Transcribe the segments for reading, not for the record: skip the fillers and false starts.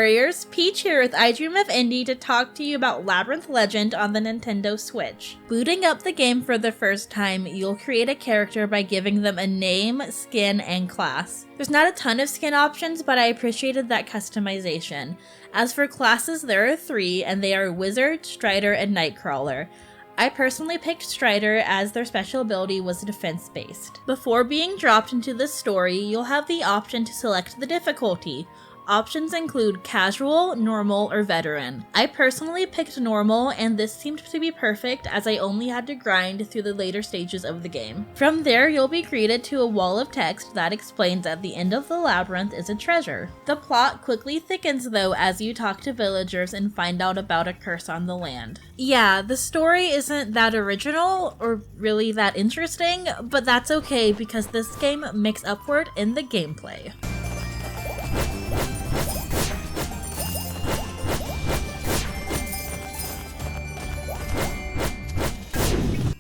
Warriors, Peach here with I Dream of Indie to talk to you about Labyrinth Legend on the Nintendo Switch. Booting up the game for the first time, you'll create a character by giving them a name, skin, and class. There's not a ton of skin options, but I appreciated that customization. As for classes, there are 3, and they are Wizard, Strider, and Nightcrawler. I personally picked Strider as their special ability was defense-based. Before being dropped into the story, you'll have the option to select the difficulty. Options include casual, normal, or veteran. I personally picked normal, and this seemed to be perfect as I only had to grind through the later stages of the game. From there, you'll be greeted to a wall of text that explains at the end of the labyrinth is a treasure. The plot quickly thickens though as you talk to villagers and find out about a curse on the land. Yeah, the story isn't that original or really that interesting, but that's okay because this game makes upward in the gameplay.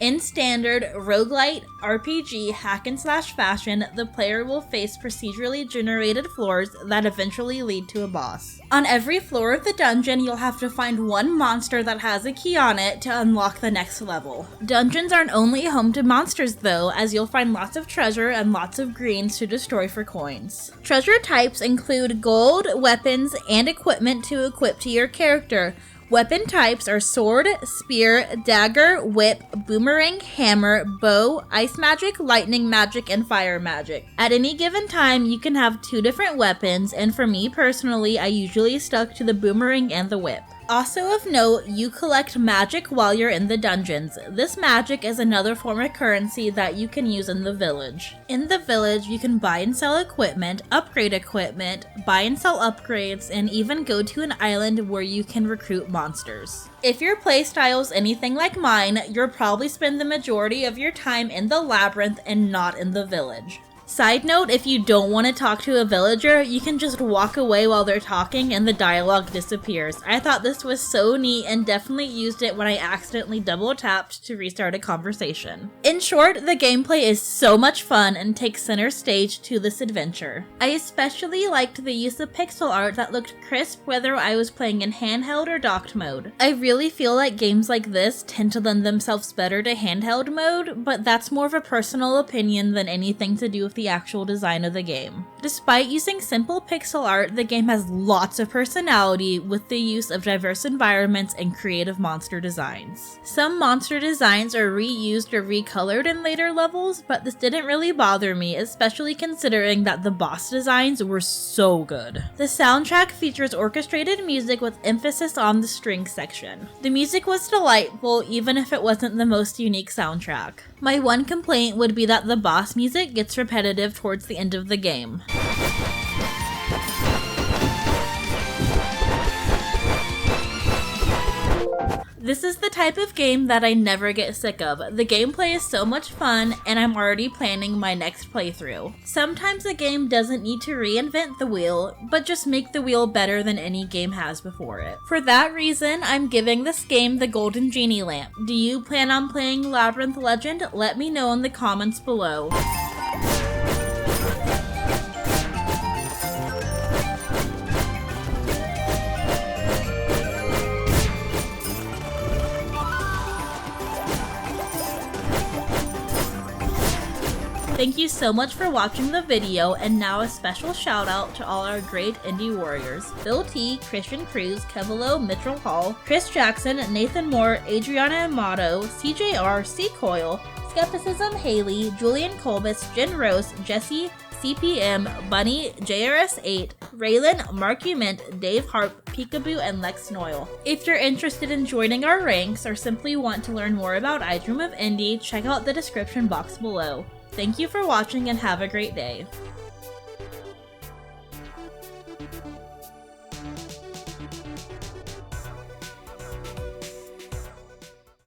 In standard roguelite RPG hack-and-slash fashion, the player will face procedurally generated floors that eventually lead to a boss. On every floor of the dungeon, you'll have to find one monster that has a key on it to unlock the next level. Dungeons aren't only home to monsters though, as you'll find lots of treasure and lots of greens to destroy for coins. Treasure types include gold, weapons, and equipment to equip to your character. Weapon types are sword, spear, dagger, whip, boomerang, hammer, bow, ice magic, lightning magic, and fire magic. At any given time, you can have 2 different weapons, and for me personally, I usually stuck to the boomerang and the whip. Also of note, you collect magic while you're in the dungeons. This magic is another form of currency that you can use in the village. In the village, you can buy and sell equipment, upgrade equipment, buy and sell upgrades, and even go to an island where you can recruit monsters. If your playstyle's anything like mine, you'll probably spend the majority of your time in the labyrinth and not in the village. Side note, if you don't want to talk to a villager, you can just walk away while they're talking and the dialogue disappears. I thought this was so neat and definitely used it when I accidentally double tapped to restart a conversation. In short, the gameplay is so much fun and takes center stage to this adventure. I especially liked the use of pixel art that looked crisp whether I was playing in handheld or docked mode. I really feel like games like this tend to lend themselves better to handheld mode, but that's more of a personal opinion than anything to do with the actual design of the game. Despite using simple pixel art, the game has lots of personality with the use of diverse environments and creative monster designs. Some monster designs are reused or recolored in later levels, but this didn't really bother me, especially considering that the boss designs were so good. The soundtrack features orchestrated music with emphasis on the string section. The music was delightful, even if it wasn't the most unique soundtrack. My one complaint would be that the boss music gets repetitive towards the end of the game. This is the type of game that I never get sick of. The gameplay is so much fun, and I'm already planning my next playthrough. Sometimes a game doesn't need to reinvent the wheel, but just make the wheel better than any game has before it. For that reason, I'm giving this game the Golden Genie Lamp. Do you plan on playing Labyrinth Legend? Let me know in the comments below. Thank you so much for watching the video, and now a special shout out to all our great indie warriors. Bill T, Christian Cruz, Kevilo, Mitchell Hall, Chris Jackson, Nathan Moore, Adriana Amato, CJR, C Coil, Skepticism, Haley, Julian Colbus, Jen Rose, Jesse, CPM, Bunny, JRS8, Raylan, Markument, Dave Harp, Peekaboo, and Lex Noyle. If you're interested in joining our ranks or simply want to learn more about I Dream of Indie, check out the description box below. Thank you for watching and have a great day.